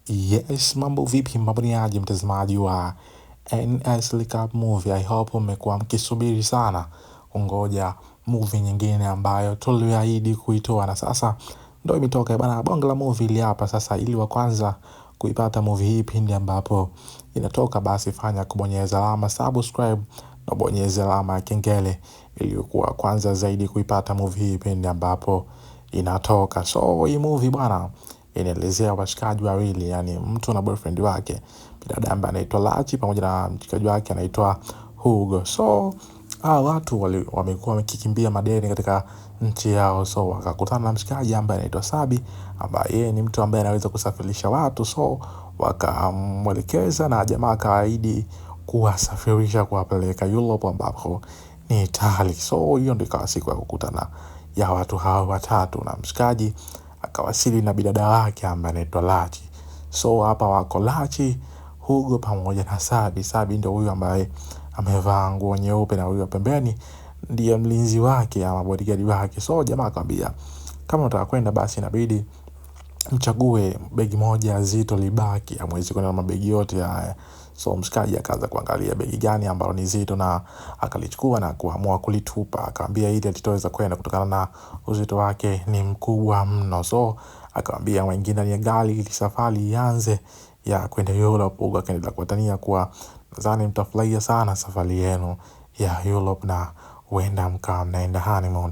Yes, mambo vipi, mambo ni aje mtazamaji wa NS Cup Movie. I hope mmekuwa mkisubiri sana kungoja movie nyingine ambayo tuliahidi kuitoa, na sasa ndio imetoka bana. Bonge la movie ili hapa sasa. Ili wa kwanza kuipata movie hii pindi ambapo inatoka, basi fanya kubonyeza alama subscribe na bonyeza alama ya kengele ili kuwa kwanza zaidi kuipata movie hii pindi ambapo inatoka. So hii movie bwana inaelezea washikaji wawili, yani mtu na boyfriend wake, bidada ambaye anaitwa Lachi pamoja na mshikaji wake anaitwa Hugo. So hao watu wamekuwa wakikimbia madeni katika nchi yao, so wakakutana na mshikaji ambaye anaitwa Sabi, ambaye yeye ni mtu ambaye anaweza kusafirisha watu. So wakamwelekeza na jamaa akaahidi kuwasafirisha kuwapeleka Europe ambapo ni Italy. So hiyo ndio ikawa siku ya kukutana ya watu hao watatu, na mshikaji akawasili na bidada wake ambaye anaitwa Lachi. So hapa wako Lachi, Hugo pamoja na Sabi. Sabi ndio huyu ambaye amevaa nguo nyeupe, na huyu pembeni ndiye mlinzi wake ama bodyguard wake. So jamaa akamwambia kama unataka kwenda basi inabidi mchague begi moja zito libaki, hamwezi kwenda na mabegi yote haya. So mshikaji akaanza kuangalia begi gani ambalo ni zito na akalichukua na kuamua kulitupa. Akamwambia ili atitoweza kwenda kutokana na uzito wake ni mkubwa mno. So akamwambia wengine ni gari ili safari ianze ya kwenda Europe. Hugo akaendelea kuwatania kuwa nadhani mtafurahia sana safari yenu ya Europe na huenda mkawa mnaenda honeymoon.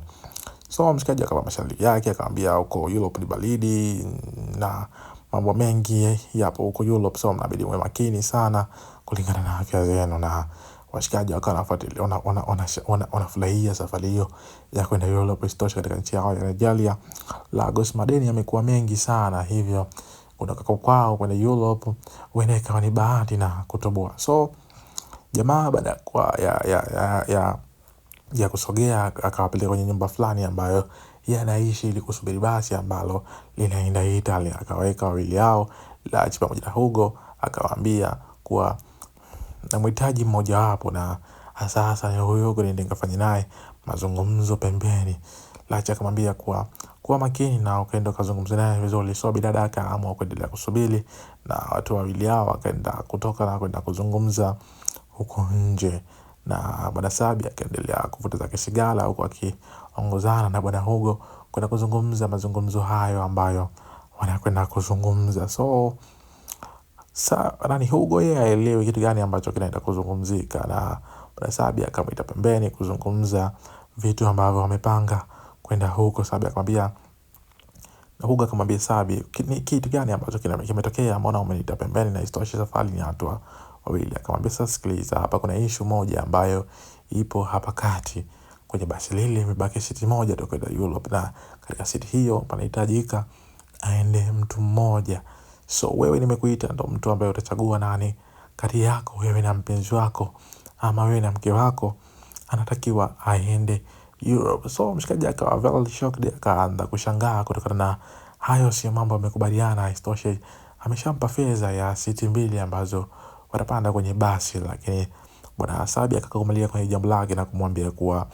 So mshikaji akawapa masharti yake, akamwambia huko Europe ni baridi na mambo mengi yapo huko Europe, so mnabidi mwe makini sana kulingana na afya zenu. Na washikaji wakawa wanafuatilia wanafurahia safari hiyo ya kwenda Europe. Isitoshe katika nchi yao ya Nigeria, Lagos, madeni yamekuwa mengi sana, hivyo kutoka kwao kwenda Europe huenda ikawa ni bahati na kutoboa. So jamaa baada ya kusogea akawapeleka kwenye nyumba fulani ambayo yeye anaishi ili kusubiri basi ambalo linaenda Italy. Akaweka wawili hao, Lachi pamoja na Hugo, akawaambia kuwa namhitaji mmoja wapo, na sasa ni Hugo ndio ningefanya naye mazungumzo pembeni. Lachi akamwambia kuwa makini na ukaenda kuzungumza naye vizuri. So bidada akaamua kuendelea kusubiri, na watu wawili hao wakaenda kutoka na kwenda kuzungumza huko nje, na bwana Sabi akaendelea kuvuta zake sigara huko akiongozana na bwana Hugo kwenda kuzungumza mazungumzo hayo ambayo wanakwenda kuzungumza. So Hugo yeye haelewi kitu gani ambacho kinaenda kuzungumzika, na bwana Sabi akamwita pembeni kuzungumza vitu ambavyo wamepanga kwenda huko. Sabi akamwambia Hugo akamwambia Sabi, kitu gani ambacho kimetokea, mbona umeniita pembeni na isitoshe safari ni hatua wawili? Akamwambia sasa sikiliza, hapa kuna issue moja ambayo ipo hapa kati. Kwenye basi lile imebaki siti moja tu kwenda Europe, na katika siti hiyo panahitajika aende mtu mmoja. So wewe nimekuita ndo mtu ambaye utachagua nani kati yako wewe na mpenzi wako ama wewe na mke wako anatakiwa aende Europe. So mshikaji akawa very shocked, akaanza kushangaa kutokana na hayo sio mambo amekubaliana. Isitoshe ameshampa fedha ya siti mbili ambazo watapanda kwenye basi, lakini bwana Sabi akakumalia kwenye jambo lake na kumwambia kuwa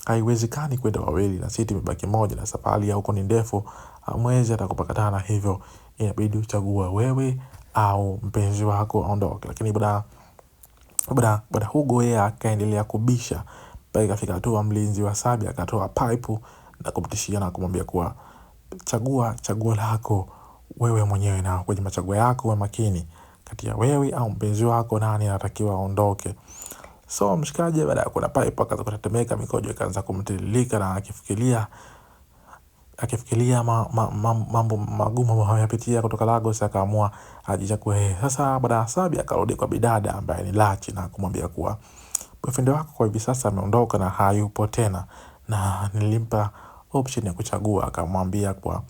haiwezekani kwenda wawili na siti imebaki moja, na safari ya huko ni ndefu, hamwezi hata kupakatana, hivyo inabidi uchague wewe au mpenzi wako aondoke. Lakini bwana Hugo yeye akaendelea kubisha mpaka ikafika hatua mlinzi wa Sabi akatoa pipe na kumtishia na kumwambia kuwa chaguo lako wewe mwenyewe, na kwenye machaguo yako wewe makini kati ya wewe au mpenzi wako nani anatakiwa aondoke. So mshikaji baada ya kuna pipe akaanza kutetemeka, mikojo ikaanza kumtiririka, na akifikiria mambo magumu ambayo amepitia kutoka Lagos, akaamua ajichague. Sasa baada Sabi akarudi kwa bidada ambaye ni Lachi na kumwambia kuwa boyfriend wako kwa hivi sasa ameondoka na hayupo tena, na nilimpa option ya kuchagua. Akamwambia kwa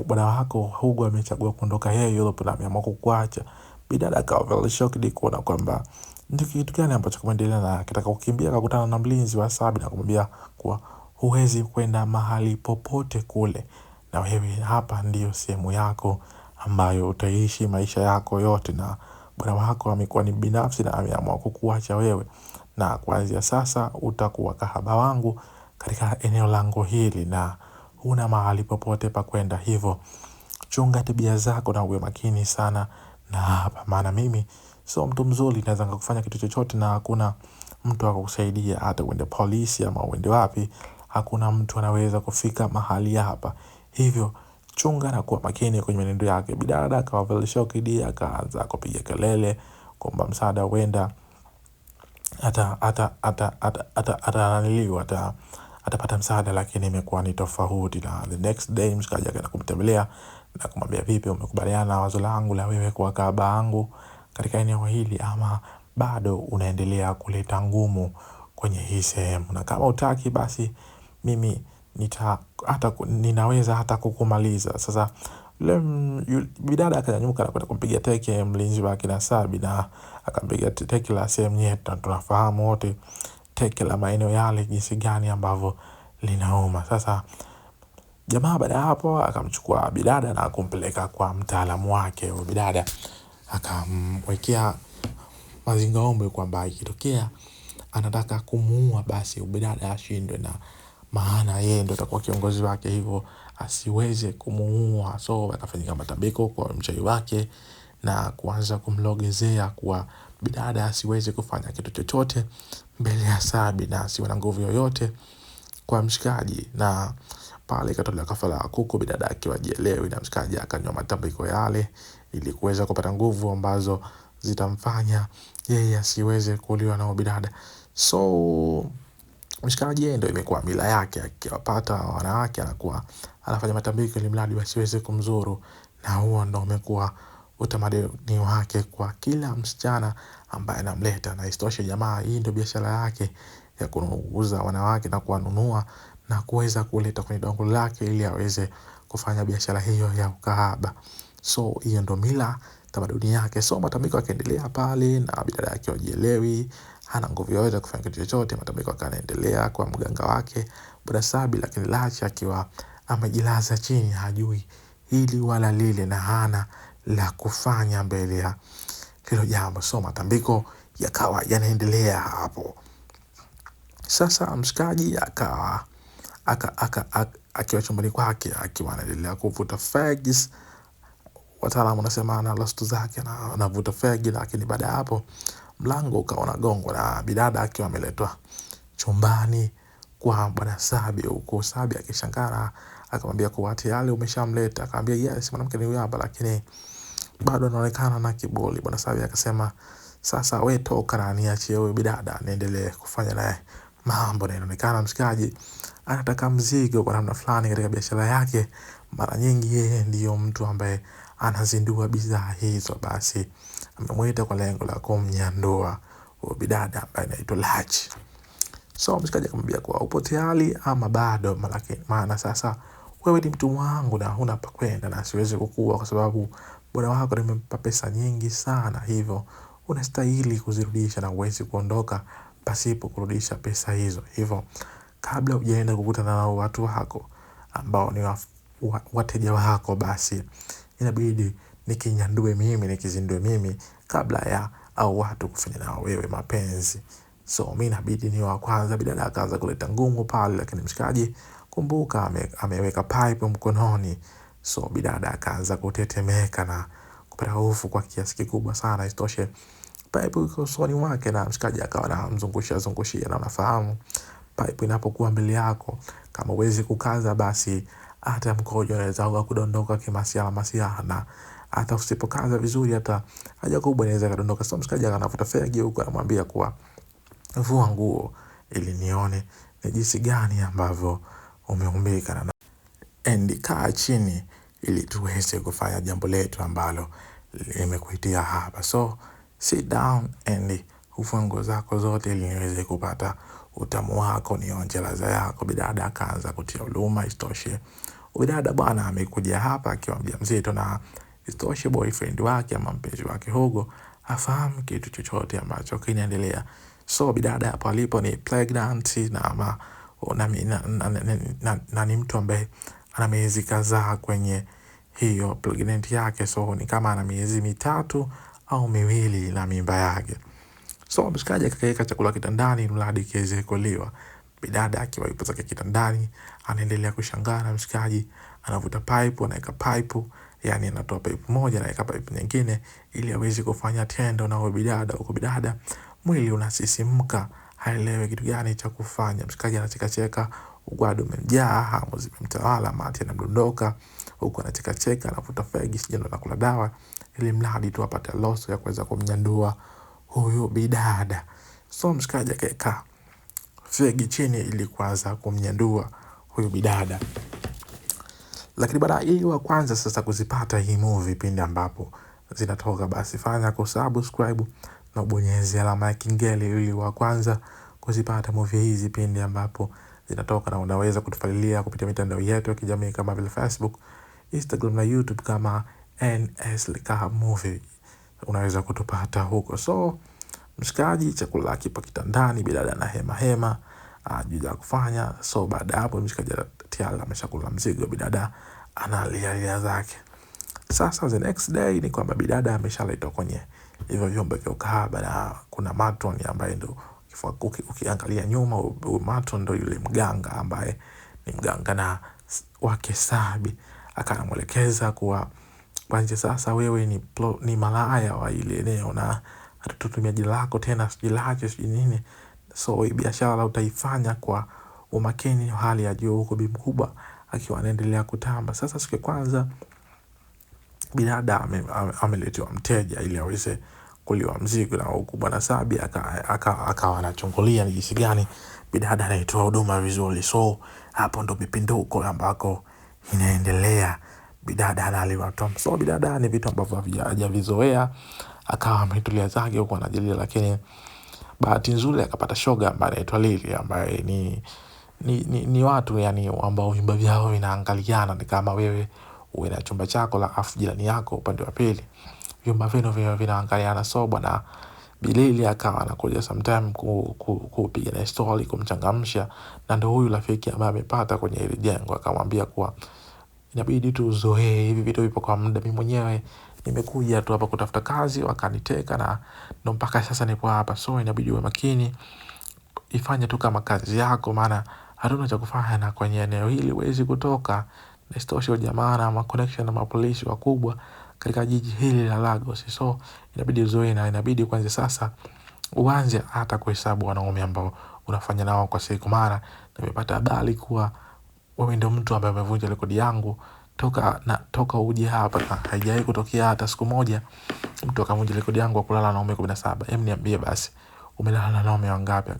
bwana wako Hugo amechagua kuondoka yeye Europe na ameamua kukuacha. Bidada akawa very shocked kuona kwamba ndio kitu gani ambacho kumeendelea, na akitaka kukimbia akakutana na mlinzi wa Sabi na kumwambia kuwa huwezi kwenda mahali popote kule, na wewe hapa ndio sehemu yako ambayo utaishi maisha yako yote, na bwana wako amekuwa ni binafsi na ameamua kukuacha wewe, na kuanzia sasa utakuwa kahaba wangu katika eneo langu hili na huna mahali popote pa kwenda, hivyo chunga tabia zako na uwe makini sana na hapa, maana mimi sio mtu mzuri, naweza kufanya kitu chochote na hakuna mtu wa kukusaidia. Hata uende polisi ama uende wapi, hakuna mtu anaweza kufika mahali hapa. Hivyo chunga na kuwa makini kwenye mwenendo yake. Bidada akawavelisha kidi, akaanza kupiga kelele kwamba msaada huenda atapata msaada, lakini imekuwa ni tofauti. Na the next day mshikaji akaenda kumtembelea na kumwambia, vipi, umekubaliana na wazo langu la wewe kuwa kaba yangu katika eneo hili, ama bado unaendelea kuleta ngumu kwenye hii sehemu? Na kama utaki, basi mimi ninaweza hata kukumaliza. Sasa bidada akanyanyuka na kwenda kumpiga teke mlinzi wake na Sabi, na akampiga teke la sehemu nyeti, na tunafahamu wote teke la maeneo yale jinsi gani ambavyo linauma. Sasa jamaa baada ya hapo akamchukua bidada na kumpeleka kwa mtaalamu wake. Bidada akamwekea mazingaombwe kwamba ikitokea anataka kumuua, basi bidada ashindwe, na maana yeye ndio atakuwa kiongozi wake, hivyo asiweze kumuua. So akafanyika matambiko kwa mchawi wake na kuanza kumlogezea kwa bidada asiweze kufanya kitu chochote mbele ya Sabi na asiwe na nguvu yoyote kwa mshikaji. Na pale ikatolewa kafara ya kuku, bidada akiwa hajielewi, na mshikaji akanywa matambiko yale ili kuweza kupata nguvu ambazo zitamfanya yeye asiweze kuliwa na bidada. So mshikaji yeye ndio imekuwa mila yake, akiwapata wanawake anakuwa anafanya matambiko ili mradi wasiweze kumzuru, na huo ndio umekuwa utamaduni wake kwa kila msichana ambaye anamleta. Na isitoshe jamaa, hii ndio biashara yake ya kuuza wanawake na kuwanunua na kuweza kuleta kwenye dongo lake ili aweze kufanya biashara hiyo ya ukahaba. So hiyo ndio mila tamaduni yake. So matambiko yakaendelea pale na bidada yake hajielewi, hana nguvu yoyote kufanya kitu chochote. Matambiko yakaendelea kwa mganga wake Bwana Sabi, lakini Lachi akiwa amejilaza chini, hajui hili wala lile na hana la kufanya mbele ya hilo jambo. So matambiko yakawa yanaendelea hapo. Sasa mshikaji akawa akiwa chumbani kwake akiwa anaendelea kuvuta fags. Wataalamu wanasema ana lost zake na anavuta fegi, lakini baada ya hapo mlango ukawa unagongwa na bidada akiwa ameletwa chumbani kwa Bwana Sabi. Huko Sabi akishangaa akamwambia kuwa tayari umeshamleta. Akamwambia yes, mwanamke ni huyu hapa, lakini bado anaonekana na kiburi. Bwana Sabi akasema, sasa wewe toka na niachie huyu bidada niendelee kufanya naye mambo. Na inaonekana mshikaji anataka mzigo kwa namna fulani katika biashara yake. Mara nyingi yeye ndiyo mtu ambaye anazindua bidhaa hizo, basi amemwita kwa lengo la kumnyandua huyo bidada ambaye anaitwa Lachi. So mshikaji akamwambia kwa upo tayari ama bado, maana sasa wewe ni mtu wangu na huna pa kwenda na siwezi kukua kwa sababu bwana wako nimempa pesa nyingi sana, hivyo unastahili kuzirudisha na uwezi kuondoka pasipo kurudisha pesa hizo. Hivyo kabla hujaenda kukutana na watu wako ambao ni wateja wako, basi inabidi nikizindue mimi kabla ya au watu kufanya na wewe mapenzi. So mimi inabidi ni wa kwanza. Bidada akaanza kuleta ngumu pale, lakini mshikaji kumbuka ameweka pipe mkononi. So bidada akaanza kutetemeka na kupata hofu kwa kiasi kikubwa sana. Isitoshe pipe iko usoni mwake na mshikaji akawa anamzungushia na unafahamu pipe inapokuwa mbele yako, kama uwezi kukaza, basi hata mkojo unaweza kudondoka kimasiala, na hata usipokaza vizuri hata haja kubwa inaweza kudondoka. So mshikaji anavuta fegi huko, anamwambia kuwa vua nguo ili nione ni jinsi gani ambavyo umeumbika, na kaa chini ili tuweze kufanya jambo letu ambalo limekuitia hapa. So sit down and ufue nguo zako zote ili niweze kupata utamu wako, nionje ladha yako. Bidada akaanza kutia huruma. Isitoshe bidada bwana amekuja hapa akiwa mjamzito, na isitoshe boyfriend wake ama mpenzi wake Hugo hafahamu kitu chochote ambacho kinaendelea. So bidada hapo alipo ni pregnant na ni mtu ambaye ana miezi kadhaa kwenye hiyo pregnant yake. So ni kama ana miezi 3 au 2 na mimba yake. So mshikaji akaweka chakula kitandani mradi kiweze kuliwa. Bidada akiwa yupo zake kitandani anaendelea kushangaa na mshikaji anavuta pipe, anaweka pipe Yani anatoa pipe moja na eka pipe nyingine ili aweze kufanya tendo na huyo bidada. Huko bidada mwili unasisimka, haelewi kitu gani cha kufanya. Mshikaji anacheka cheka, ugwadu umemjaa, hamu zimemtawala, mate yanamdondoka, huko anacheka cheka, anavuta fegi sije ndo anakula dawa ili mradi tu apate loso ya kuweza kumnyandua huyo bidada. So mshikaji akaeka fegi chini ili kuanza kumnyandua huyo bidada. Lakini baada ili wa kwanza sasa kuzipata hii movie pindi ambapo zinatoka, basi fanya kusubscribe na ubonyeze alama ya kengele ili wa kwanza kuzipata movie hizi pindi ambapo zinatoka. Na unaweza kutufuatilia kupitia mitandao yetu ya kijamii kama vile Facebook, Instagram na YouTube kama NS Likahab Movie. Unaweza kutupata huko. So mshikaji chakula kipo kitandani, bidada na hema juu ya kufanya. So baada hapo mshikaji tayari ameshakula mzigo, bidada analia zake. Sasa the next day ni kwamba bidada ameshaletwa kwenye hivyo vyombo vya ukahaba, na kuna matron ambaye ndo ukiangalia nyuma matron ndo yule mganga ambaye ni mganga na wake Sabi. Akamwelekeza kuwa kwanza sasa wewe ni malaya wa ile eneo na hatutumia jina lako tena, sijilaje siji nini. So hii biashara utaifanya kwa umakini hali ya juu, huko bi mkubwa akiwa anaendelea kutamba. Sasa siku ya kwanza bidada ameletewa mteja ili aweze kuliwa mzigo, na huko bwana Sabi akawa anachungulia ni jinsi gani bidada anaitoa huduma vizuri. So hapo ndo vipinduko ambako inaendelea, bidada analiwa tu. So bidada ni vitu ambavyo hajavizoea, akawa ametulia zake huko anajilia. Lakini bahati nzuri akapata shoga ambaye anaitwa Lily, ambaye ni watu yani ambao vyumba vyao vinaangaliana. Ni kama wewe uwe na chumba chako la afu jirani yako upande wa pili vyumba vyenu vinaangaliana. So bwana Bilili akawa anakuja sometime kupiga na story, kumchangamsha. Na ndio huyu rafiki ambaye amepata kwenye ile jengo akamwambia kuwa inabidi tu uzoee hivi vitu vipo kwa muda, mimi mwenyewe nimekuja tu hapa kutafuta kazi wakaniteka na ndo mpaka sasa nipo hapa. So inabidi uwe makini, ifanye tu kama kazi yako, maana hatuna cha kufanya na kwenye eneo hili huwezi kutoka. Na istoshe jamaa na ma connection na mapolisi wakubwa katika jiji hili la Lagos. So inabidi uzoee na inabidi kwanza sasa uanze hata kuhesabu wanaume ambao unafanya nao kwa siku, maana nimepata habari kuwa wewe ndio mtu ambaye umevunja rekodi yangu toka uje hapa. Haijawahi kutokea hata siku moja mtu akavunja rekodi yangu kwa kulala na wanaume 17. Hem, niambie basi umelala na wanaume wangapi?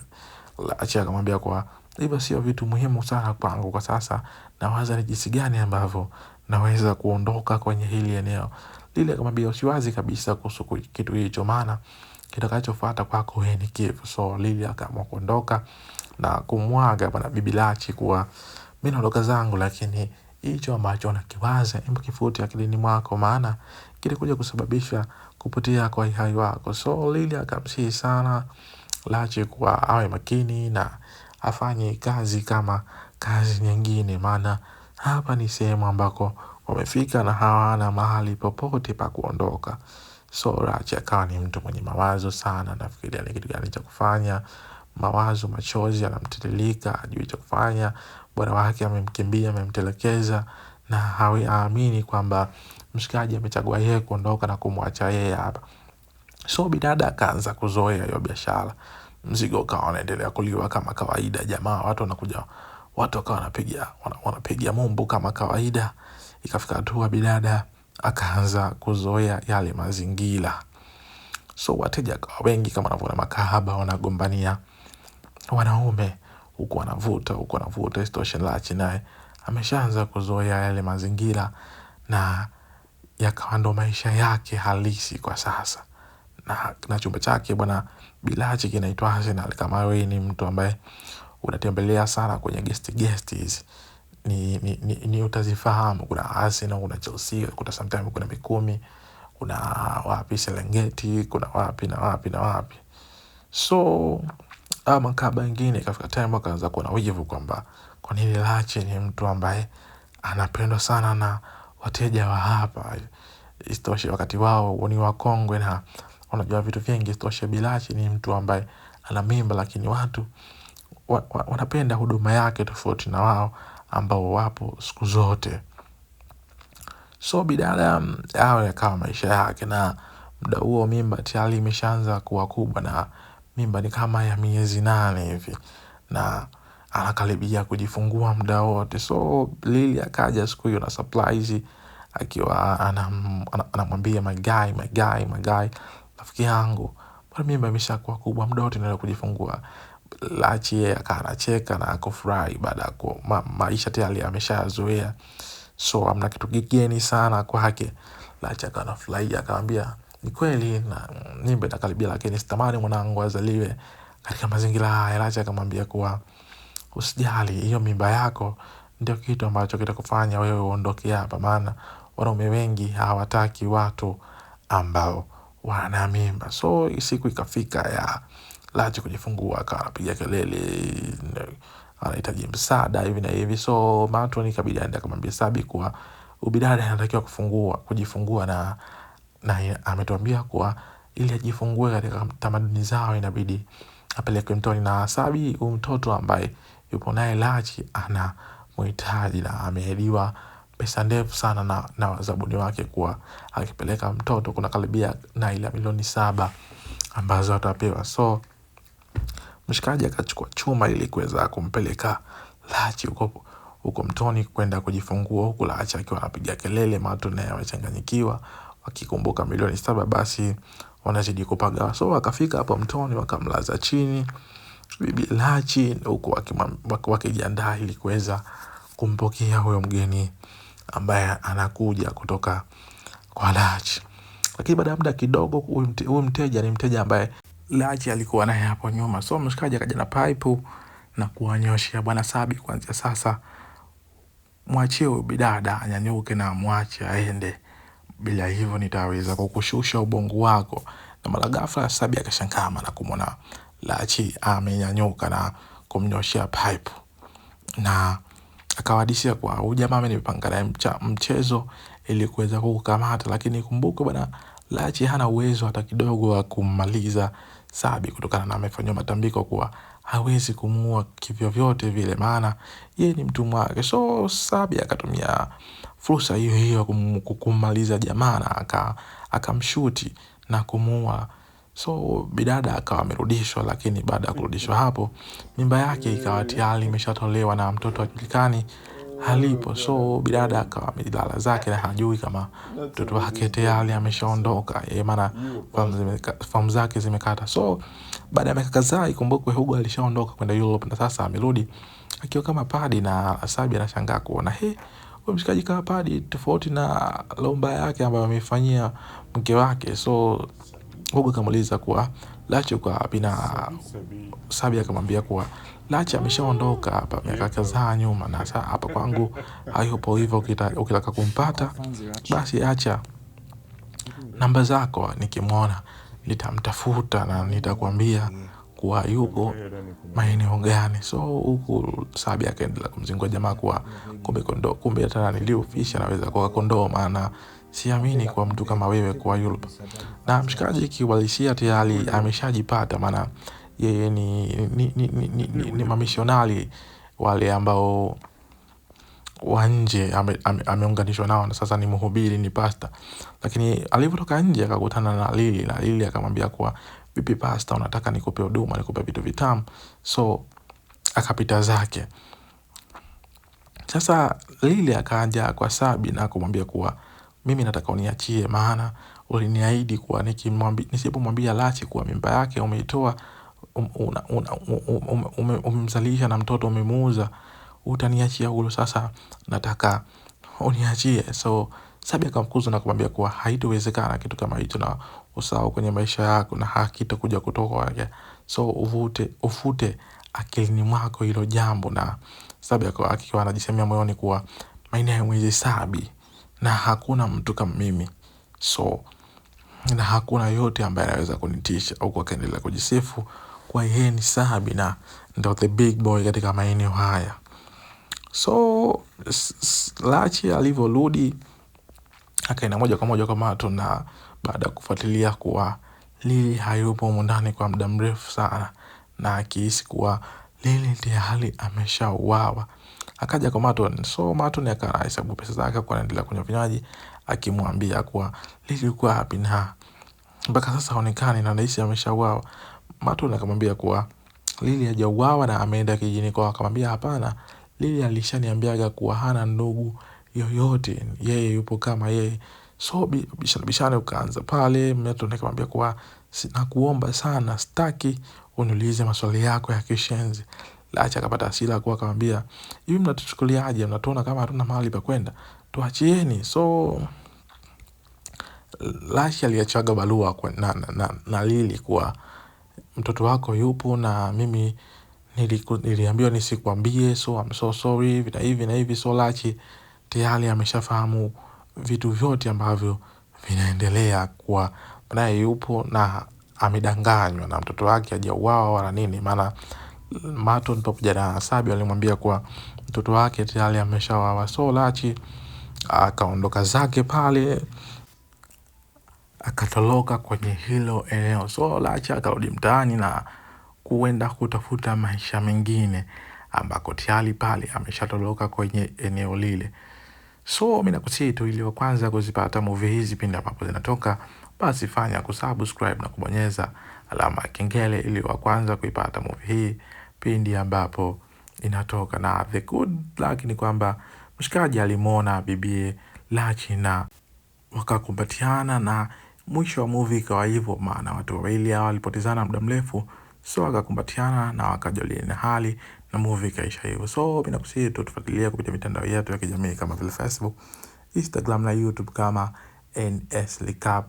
Acha akamwambia kwa hivyo sio vitu muhimu sana kwangu kwa sasa, na waza ni jinsi gani ambavyo naweza kuondoka kwenye hili eneo. Lile akamwambia usiwazi kabisa kuhusu kitu hicho, maana kitakachofuata kwako wewe ni kifo. So Lili akaamua kuondoka na kumwaga bwana Bibi Lachi kuwa mimi naondoka zangu, lakini hicho ambacho unakiwaza hebu kifute akilini mwako, maana kilikuja kusababisha kupotea kwa uhai wako. So Lili akamsihi sana Lachi kuwa awe makini na afanye kazi kama kazi nyingine, maana hapa ni sehemu ambako wamefika na hawana mahali popote pa kuondoka. So Lachi akawa ni mtu mwenye mawazo sana, nafikiria ni kitu gani cha kufanya. Mawazo, machozi yanamtiririka, hajui cha kufanya. Bwana wake amemkimbia, amemtelekeza na haamini kwamba mshikaji amechagua yeye kuondoka na kumwacha yeye hapa. So bidada akaanza kuzoea hiyo biashara. Mzigo ukawa unaendelea kuliwa kama kawaida. Jamaa watu wanakuja, watu wakawa wanapiga mumbu kama kawaida. Ikafika hatua bidada akaanza kuzoea yale mazingira. So wateja kwa wengi kama wanavyoona makahaba wanagombania wanaume huko wanavuta istoshe. Lachi naye ameshaanza kuzoea yale mazingira na yakawa ndo maisha yake halisi kwa sasa. Na chumba chake bwana Bilachi kinaitwa Arsenal. Kama wewe ni mtu ambaye unatembelea sana kwenye guest hizi ni utazifahamu. Kuna Arsenal, kuna Chelsea, kuna sometimes kuna Mikumi, kuna wapi Serengeti, kuna wapi na wapi na wapi. So makaba ingine ikafika time akaanza kuwa na wivu kwamba kwa nini Lachi ni mtu ambaye anapendwa sana na wateja wa hapa. Istoshe wakati wao ni wakongwe na wanajua vitu vingi. Istoshe Bilachi ni mtu ambaye ana mimba, lakini watu wanapenda huduma yake tofauti na wao ambao wapo siku zote. So bidada hao yakawa maisha yake, na muda huo mimba tayari imeshaanza kuwa kubwa, na mimba ni kama ya miezi 8 hivi, na anakaribia kujifungua muda wote. So Lily akaja siku hiyo na surprise, akiwa anamwambia my guy, rafiki yangu, bwana mimba imeshakuwa kubwa, muda wote naenda kujifungua. Lachi yeye akanacheka na kufurahi baada ya maisha tayari ameshazoea, so amna kitu kigeni sana kwake. Lachi akanafurahia, akamwambia ni kweli na mimba inakaribia, lakini sitamani mwanangu azaliwe katika mazingira haya. Lachi akamwambia kuwa usijali, hiyo mimba yako ndio kitu ambacho kitakufanya wewe uondoke hapa, maana wanaume wengi hawataki watu ambao wana mimba. So siku ikafika ya Lachi kujifungua, akawa anapiga kelele, anahitaji msaada hivi na hivi. So Matron ikabidi aende akamwambia Sabi kuwa ubidada anatakiwa kujifungua, na ametuambia kuwa ili ajifungue katika tamaduni zao inabidi apeleke mtoni, na Sabi mtoto ambaye yupo naye Lachi ana mhitaji, na ameahidiwa pesa ndefu sana na wazabuni wake kuwa akipeleka mtoto kuna karibia na ile milioni 7 ambazo atapewa. So mshikaji akachukua chuma ili kuweza kumpeleka Lachi huko mtoni kwenda kujifungua, huku Lachi akiwa anapiga kelele. Matron naye amechanganyikiwa, wakikumbuka milioni 7 basi wanazidi kupaga. So akafika hapo mtoni, wakamlaza chini bibi Lachi, huku wakijiandaa ili kuweza kumpokea huyo mgeni ambaye anakuja kutoka kwa Lachi. Lakini baada ya muda kidogo, huyu mteja ni mteja ambaye Lachi alikuwa naye hapo nyuma. So mshikaji akaja na pipe na kuwanyoshia, bwana Sabi, kuanzia sasa mwachie huyu bidada anyanyuke na mwache aende, bila hivyo nitaweza kukushusha ubongo wako. Na mara ghafla Sabi akashangaa na kumwona Lachi amenyanyuka na kumnyoshia pipe, na akawadisia kwa huyu jamaa amenipanga naye mchezo ili kuweza kukamata, lakini kumbuka bwana Lachi hana uwezo hata kidogo wa kummaliza Sabi, kutokana na amefanywa matambiko kuwa hawezi kumuua kivyo vyote vile, maana yeye ni mtumwa wake. So Sabi akatumia fursa hiyo hiyo kummaliza jamaa, na akamshuti na kumuua. So bidada akawa amerudishwa, lakini baada ya kurudishwa hapo mimba yake ikawa tayari imeshatolewa na mtoto hajulikani halipo. So bidada akawa amelala zake na hajui kama mtoto wake tayari ameshaondoka, maana fahamu zake zimekata. So baada ya miaka kadhaa, ikumbukwe Hugo alishaondoka kwenda Europe, na sasa amerudi akiwa kama padi, na Sabi anashangaa kuona huyu mshikaji kama padi tofauti na lomba yake ambayo amefanyia mke wake. So Hugo kamuuliza kuwa Lachi kwa wapi, na Sabi akamwambia kuwa Lachi ameshaondoka hapa miaka kadhaa nyuma, na sasa hapa kwangu hayupo, hivyo ukitaka kumpata basi acha namba zako, nikimwona nitamtafuta na nitakwambia kuwa yupo maeneo gani. So huku Sabi akaendelea kumzingua jamaa kuwa kumbe hata niliofisha naweza kwa kondoo, maana siamini kwa mtu kama wewe kwa Europe. Na mshikaji kiwalishia tayari ameshajipata, maana yeye ni mamishonari wale ambao wa nje ameunganishwa nao, na sasa ni mhubiri, ni pastor. Lakini alipotoka nje akakutana na Lily, na Lily akamwambia kuwa vipi pastor, unataka nikupe huduma, nikupe vitu vitamu? So akapita zake. Sasa Lily akaja kwa Sabi na kumwambia kuwa mimi nataka uniachie, maana uliniahidi kuwa nisipomwambia Lachi kuwa mimba yake umeitoa, umemzalisha na mtoto umemuuza, utaniachia huru. Sasa nataka uniachie. So Sabi akamkuza na kumwambia kuwa haitowezekana kitu kama hicho, na usahau kwenye maisha yako, na hakitakuja kutoka kwake. So ufute akilini mwako hilo jambo. Na Sabi akiwa anajisemea moyoni kuwa maina ya mwezi Sabi, na hakuna mtu kama mimi, so na hakuna yote ambaye anaweza kunitisha. Huko akaendelea kujisifu kwa yeye ni Sabi na ndio the big boy katika maeneo haya. So Lachi alivyorudi akaenda moja kwa moja kwa Matron, na baada ya kufuatilia kuwa Lily hayupo huko ndani kwa muda mrefu sana, na akihisi kuwa Lily tayari ameshauawa, akaja kwa Maton. So Maton akahesabu pesa zake kwa anaendelea kunywa vinywaji, akimwambia kuwa Lily yuko wapi na mpaka sasa haonekani na anaishi ameshauawa. Maton akamwambia kuwa Lily hajauawa na ameenda kijijini kwao. Akamwambia hapana, Lily alishaniambiaga kuwa hana ndugu yoyote, yeye yupo kama yeye. So bishana ukaanza pale. Maton akamwambia kuwa nakuomba sana, sitaki uniulize maswali yako ya kishenzi. Lachi akapata hasira kuwa akamwambia, hivi mnatuchukuliaje? Mnatuona kama hatuna mahali pa kwenda? Tuachieni. So Lachi aliachaga barua kwa na Lily kuwa mtoto wako yupo na mimi niliambiwa nisikwambie, so I'm so sorry, hivi na hivi. So Lachi tayari ameshafahamu vitu vyote ambavyo vinaendelea, kuwa naye yupo na amedanganywa na mtoto wake hajauawa wala nini. Maana Maton pamoja na Sabi walimwambia kuwa mtoto wake tayari ameshauawa. So Lachi akaondoka zake pale, akatoroka kwenye hilo eneo. So Lachi akarudi mtaani na kuenda kutafuta maisha mengine ambako tayari pale ameshatoroka kwenye eneo lile. So mimi nakusihi tu, ili wa kwanza kuzipata movie hizi pindi ambapo zinatoka, basi fanya kusubscribe na kubonyeza alama ya kengele ili wa kwanza kuipata movie hii pindi ambapo inatoka. Na the good luck ni kwamba mshikaji alimuona bibie Lachi na wakakumbatiana, na mwisho wa movie ikawa hivyo, maana watu wawili hao walipotezana muda mrefu, so wakakumbatiana na wakajuliana hali na movie ikaisha hivyo. So mimi nakusihi tu tufuatilie kupitia mitandao yetu ya kijamii kama vile Facebook, Instagram na YouTube kama NS Recap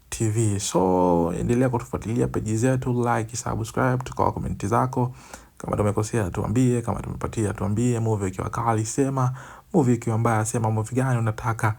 TV. So endelea kutufuatilia page zetu, like, subscribe, tukawa comment zako. Kama tumekosea tuambie, kama tumepatia tuambie. Movie ikiwa kali sema, movie ikiwa mbaya sema movie gani unataka